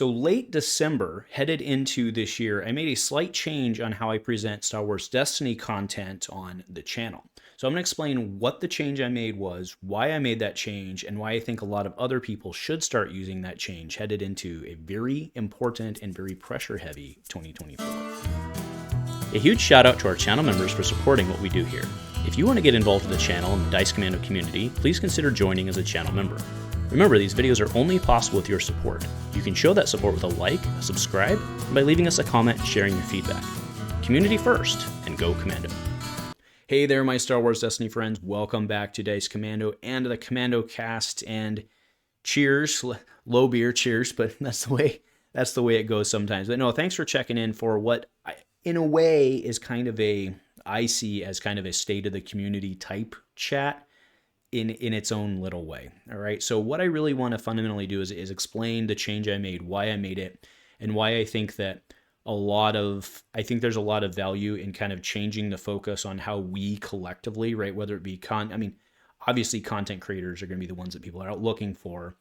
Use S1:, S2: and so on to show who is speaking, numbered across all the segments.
S1: So late December, headed into this year, I made a slight change on how I present Star Wars Destiny content on the channel. So I'm going to explain what the change I made was, why I made that change, and why I think a lot of other people should start using that change headed into a very important and very pressure-heavy 2024. A huge shout out to our channel members for supporting what we do here. If you want to get involved with the channel and the Dice Commando community, please consider joining as a channel member. Remember, these videos are only possible with your support. You can show that support with a like, a subscribe, and by leaving us a comment and sharing your feedback. Community first, and go Commando. Hey there, my Star Wars Destiny friends. Welcome back to Dice Commando and the Commando cast, and cheers. Low beer, cheers, but that's the way it goes sometimes. But no, thanks for checking in for what, in a way, is kind of I see as kind of a state of the community type chat. In its own little way. All right. So what I really want to fundamentally do is explain the change I made, why I made it, and why I think that there's a lot of value in kind of changing the focus on how we collectively, right? Whether it be obviously content creators are going to be the ones that people are out looking for,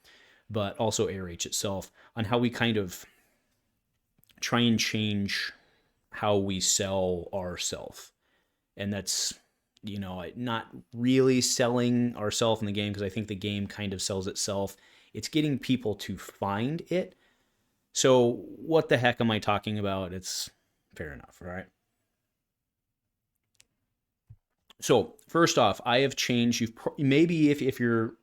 S1: but also ARH itself, on how we kind of try and change how we sell ourselves. And that's, not really selling ourselves in the game, because I think the game kind of sells itself. It's getting people to find it. So what the heck am I talking about? It's fair enough, all right? So first off, I have changed. Maybe if you're,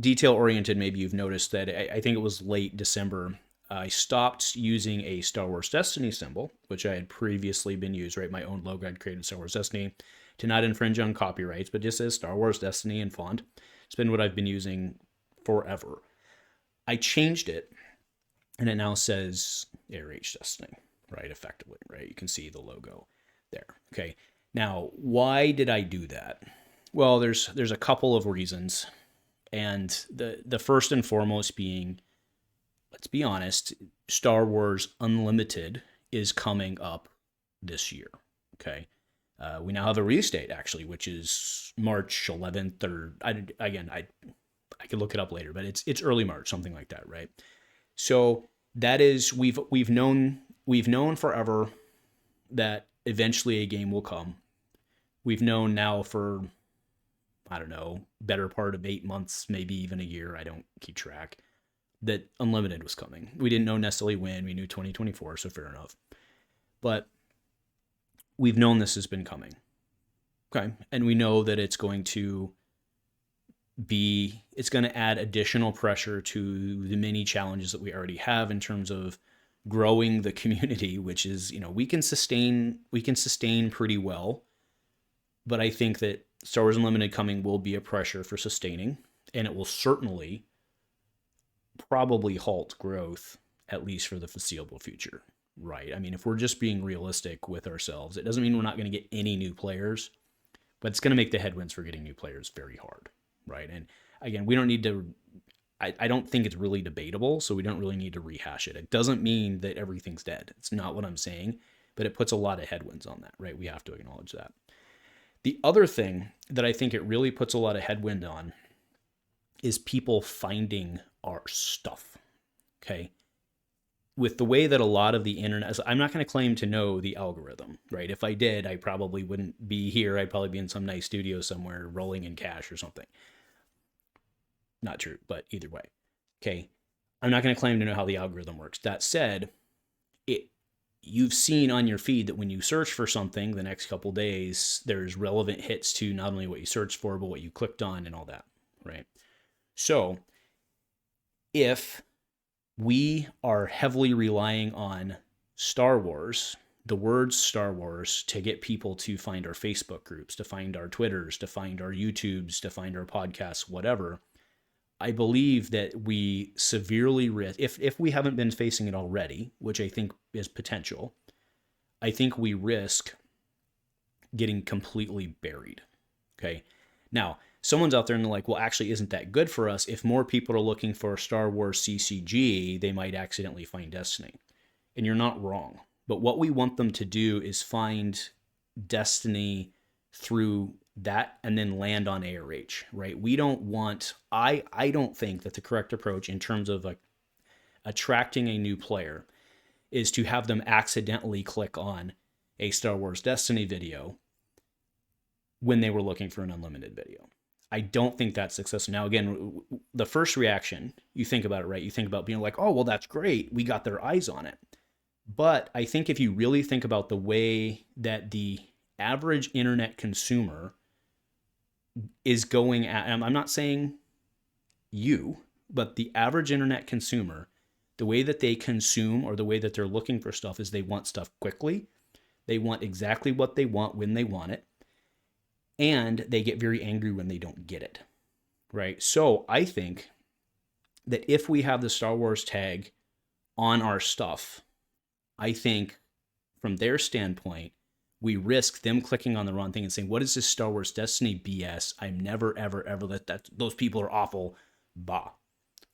S1: detail oriented, maybe you've noticed that I think it was late December. I stopped using a Star Wars Destiny symbol, which I had previously been used, right? My own logo I'd created Star Wars Destiny to not infringe on copyrights, but just as Star Wars Destiny in font. It's been what I've been using forever. I changed it, and it now says ARH Destiny, right? Effectively, right? You can see the logo there. Okay. Now, why did I do that? Well, there's a couple of reasons, and the first and foremost being, let's be honest, Star Wars Unlimited is coming up this year. Okay. We now have a release date, actually, which is March 11th, or I could look it up later, but it's early March, something like that, right? So that is, we've known forever that eventually a game will come. We've known now for, better part of 8 months, maybe even a year. I don't keep track, that Unlimited was coming. We didn't know necessarily when. We knew 2024, so fair enough. But we've known this has been coming. Okay. And we know that it's going to add additional pressure to the many challenges that we already have in terms of growing the community, which is, we can sustain pretty well. But I think that Star Wars Unlimited coming will be a pressure for sustaining, and it will certainly probably halt growth, at least for the foreseeable future. Right. I mean, if we're just being realistic with ourselves, it doesn't mean we're not going to get any new players, but it's going to make the headwinds for getting new players very hard. Right. And again, we don't need to, I don't think it's really debatable, so we don't really need to rehash it. It doesn't mean that everything's dead. It's not what I'm saying, but it puts a lot of headwinds on that. Right. We have to acknowledge that. The other thing that I think it really puts a lot of headwind on is people finding our stuff. Okay. With the way that a lot of the internet, I'm not going to claim to know the algorithm, right? If I did, I probably wouldn't be here. I'd probably be in some nice studio somewhere rolling in cash or something. Not true, but either way. Okay. I'm not going to claim to know how the algorithm works. That said, you've seen on your feed that when you search for something the next couple days, there's relevant hits to not only what you searched for, but what you clicked on and all that, right? So if we are heavily relying on Star Wars, the words Star Wars, to get people to find our Facebook groups, to find our Twitters, to find our YouTubes, to find our podcasts, whatever. I believe that we severely risk, if we haven't been facing it already, which I think is potential, I think we risk getting completely buried. Okay. Now, someone's out there and they're like, well, actually, isn't that good for us? If more people are looking for Star Wars CCG, they might accidentally find Destiny. And you're not wrong. But what we want them to do is find Destiny through that and then land on ARH, right? We don't want, I don't think that the correct approach in terms of attracting a new player is to have them accidentally click on a Star Wars Destiny video when they were looking for an unlimited video. I don't think that's successful. Now, again, the first reaction, you think about it, right? You think about being like, oh, well, that's great. We got their eyes on it. But I think if you really think about the way that the average internet consumer is going at, I'm not saying you, but the average internet consumer, the way that they consume or the way that they're looking for stuff is they want stuff quickly. They want exactly what they want when they want it. And they get very angry when they don't get it, right? So I think that if we have the Star Wars tag on our stuff, I think from their standpoint, we risk them clicking on the wrong thing and saying, what is this Star Wars Destiny BS? I'm never, ever, ever, that those people are awful, bah,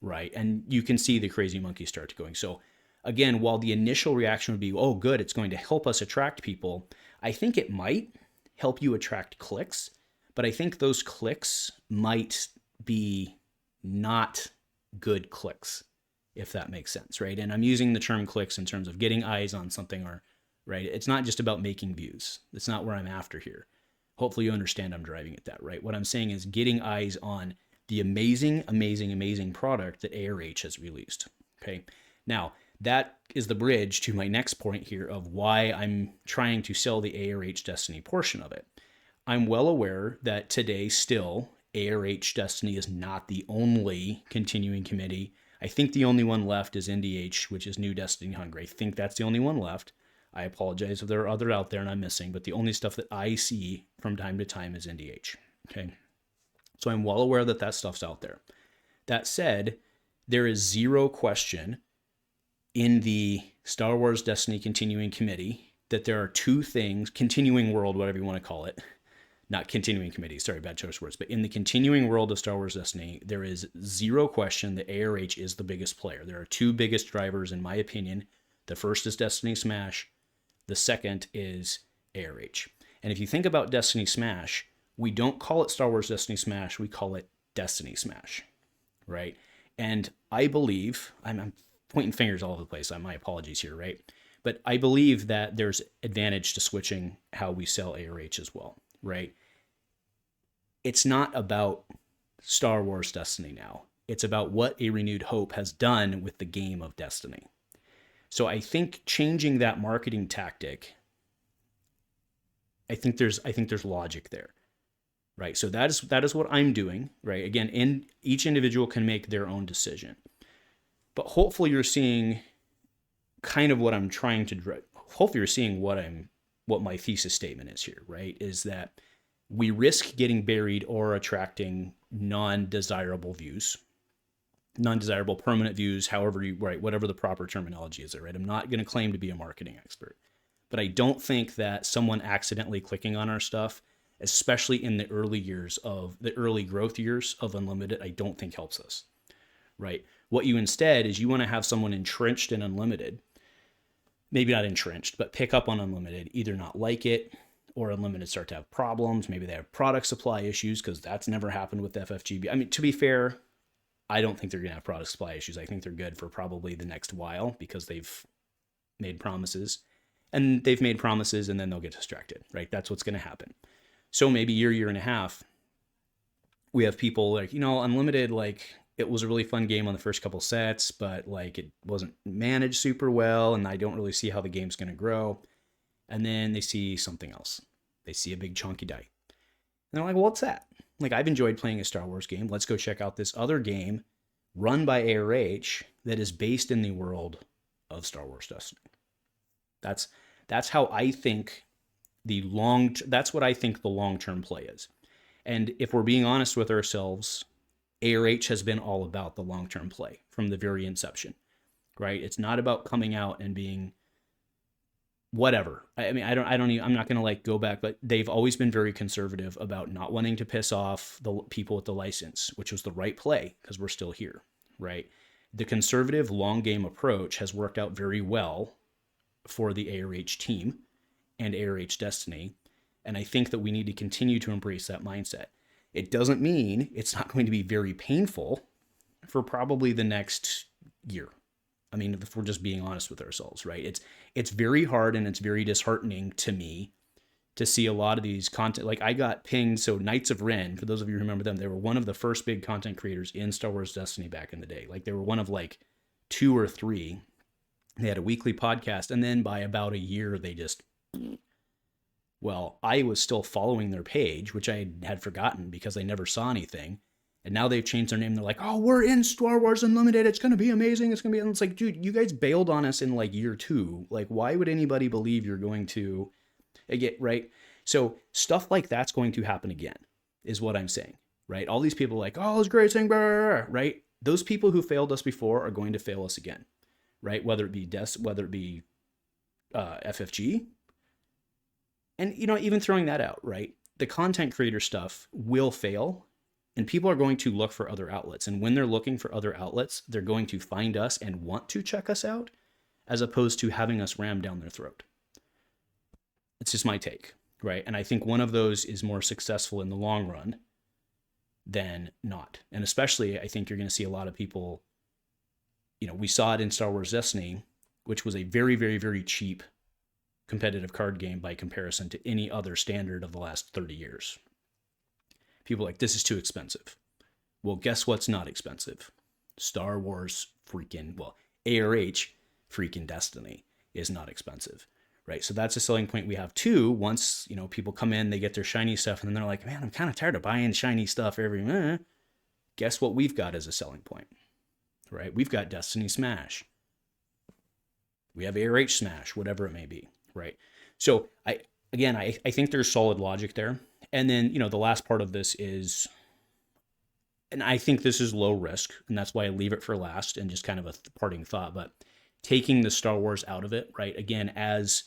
S1: right? And you can see the crazy monkey start going. So again, while the initial reaction would be, oh, good, it's going to help us attract people, I think it might help you attract clicks, but I think those clicks might be not good clicks, if that makes sense, right? And I'm using the term clicks in terms of getting eyes on something, or right? It's not just about making views. That's not where I'm after here. Hopefully you understand I'm driving at that, right? What I'm saying is getting eyes on the amazing, amazing, amazing product that ARH has released, okay? Now, that is the bridge to my next point here of why I'm trying to sell the ARH Destiny portion of it. I'm well aware that today still ARH Destiny is not the only continuing committee. I think the only one left is NDH, which is New Destiny Hungry. I think that's the only one left. I apologize if there are other out there and I'm missing, but the only stuff that I see from time to time is NDH. Okay. So I'm well aware that that stuff's out there. That said, there is zero question in the Star Wars Destiny Continuing Committee that there are two things, continuing world, whatever you want to call it, not continuing committee, sorry, bad choice of words, but in the continuing world of Star Wars Destiny, there is zero question that ARH is the biggest player. There are two biggest drivers, in my opinion. The first is Destiny Smash. The second is ARH. And if you think about Destiny Smash, we don't call it Star Wars Destiny Smash, we call it Destiny Smash, right? And I believe, I'm pointing fingers all over the place, my apologies here, right? But I believe that there's advantage to switching how we sell ARH as well, right? It's not about Star Wars Destiny now. It's about what A Renewed Hope has done with the game of Destiny. So I think changing that marketing tactic, I think there's logic there, right? So that is what I'm doing, right? Again, each individual can make their own decision. But hopefully you're seeing kind of what I'm trying to drive. Hopefully you're seeing what my thesis statement is here, right? Is that we risk getting buried or attracting non-desirable views, non-desirable permanent views, however you, right, whatever the proper terminology is there, right? I'm not going to claim to be a marketing expert, but I don't think that someone accidentally clicking on our stuff, especially in the early growth years of Unlimited, I don't think helps us, right? What you instead is you want to have someone entrenched in Unlimited, maybe not entrenched, but pick up on Unlimited, either not like it or Unlimited start to have problems. Maybe they have product supply issues, because that's never happened with FFGB. I mean, to be fair, I don't think they're going to have product supply issues. I think they're good for probably the next while, because they've made promises and then they'll get distracted, right? That's what's going to happen. So maybe year and a half, we have people like, Unlimited, like, it was a really fun game on the first couple sets, but like it wasn't managed super well, and I don't really see how the game's going to grow. And then they see something else. They see a big chunky die. And they're like, well, what's that? Like, I've enjoyed playing a Star Wars game. Let's go check out this other game run by ARH that is based in the world of Star Wars Destiny. That's how I think that's what I think the long-term play is. And if we're being honest with ourselves, ARH has been all about the long-term play from the very inception, right? It's not about coming out and being whatever. I mean, I'm not going to like go back, but they've always been very conservative about not wanting to piss off the people with the license, which was the right play because we're still here, right? The conservative long game approach has worked out very well for the ARH team and ARH Destiny. And I think that we need to continue to embrace that mindset. It doesn't mean it's not going to be very painful for probably the next year, I mean, if we're just being honest with ourselves, right? It's very hard and it's very disheartening to me to see a lot of these content. Like I got pinged. So Knights of Ren, for those of you who remember them, they were one of the first big content creators in Star Wars Destiny back in the day. Like they were one of like 2 or 3. They had a weekly podcast. And then by about a year, they just, well, I was still following their page, which I had forgotten because I never saw anything. And now they've changed their name. They're like, oh, we're in Star Wars Unlimited. It's going to be amazing. It's going to be, and it's like, dude, you guys bailed on us in like year 2. Like, why would anybody believe you're going to get right? So stuff like that's going to happen again, is what I'm saying, right? All these people are like, oh, it's great thing, right? Those people who failed us before are going to fail us again, right? Whether it be FFG, and even throwing that out, right? The content creator stuff will fail, and people are going to look for other outlets. And when they're looking for other outlets, they're going to find us and want to check us out, as opposed to having us rammed down their throat. It's just my take, right? And I think one of those is more successful in the long run than not. And especially, I think you're going to see a lot of people, we saw it in Star Wars Destiny, which was a very, very, very cheap competitive card game by comparison to any other standard of the last 30 years. People are like, this is too expensive. Well, guess what's not expensive? Star Wars ARH freaking Destiny is not expensive. Right. So that's a selling point we have too. Once, people come in, they get their shiny stuff, and then they're like, man, I'm kind of tired of buying shiny stuff every minute. Guess what we've got as a selling point, right? We've got Destiny Smash. We have ARH Smash, whatever it may be, right? So I think there's solid logic there. And then, the last part of this is, and I think this is low risk, and that's why I leave it for last and just kind of a parting thought, but taking the Star Wars out of it, right? Again, as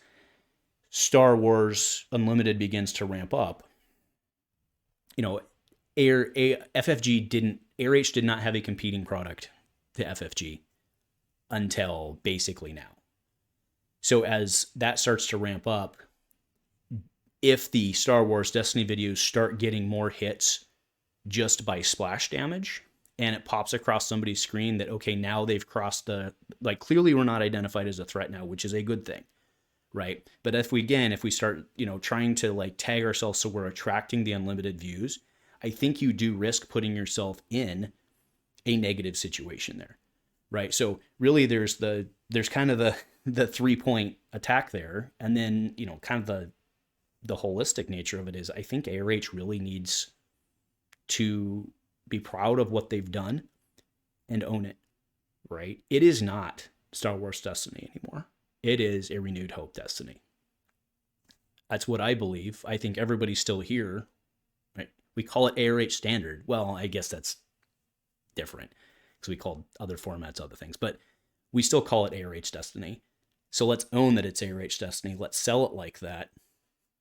S1: Star Wars Unlimited begins to ramp up, ARH did not have a competing product to FFG until basically now. So as that starts to ramp up, if the Star Wars Destiny videos start getting more hits just by splash damage, and it pops across somebody's screen that, okay, now they've crossed clearly we're not identified as a threat now, which is a good thing, right? But if we start, trying to tag ourselves so we're attracting the unlimited views, I think you do risk putting yourself in a negative situation there, right? So really there's kind of the 3-point attack there. And then, kind of the holistic nature of it is, I think ARH really needs to be proud of what they've done and own it, right? It is not Star Wars Destiny anymore. It is a renewed hope Destiny. That's what I believe. I think everybody's still here, right? We call it ARH Standard. Well, I guess that's different because we called other formats other things, but we still call it ARH Destiny. So let's own that it's ARH Destiny. Let's sell it like that.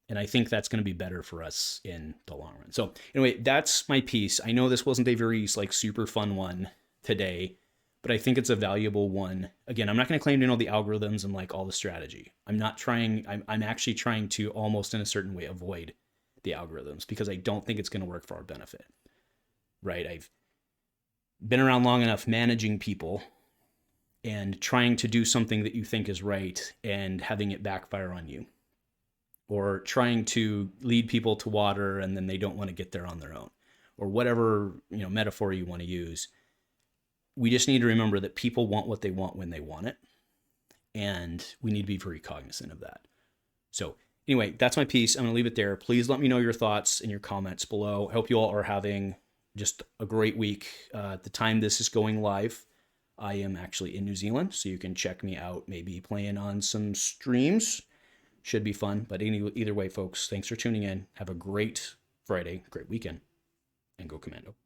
S1: And I think that's going to be better for us in the long run. So anyway, that's my piece. I know this wasn't a very super fun one today, but I think it's a valuable one. Again, I'm not going to claim to know the algorithms and all the strategy. I'm actually trying to almost in a certain way avoid the algorithms because I don't think it's going to work for our benefit, right? I've been around long enough managing people and trying to do something that you think is right and having it backfire on you, or trying to lead people to water and then they don't want to get there on their own, or whatever, metaphor you want to use. We just need to remember that people want what they want when they want it. And we need to be very cognizant of that. So anyway, that's my piece. I'm going to leave it there. Please let me know your thoughts and your comments below. I hope you all are having just a great week. At the time this is going live, I am actually in New Zealand, so you can check me out, maybe playing on some streams. Should be fun. But either way, folks, thanks for tuning in. Have a great Friday, great weekend, and go Commando.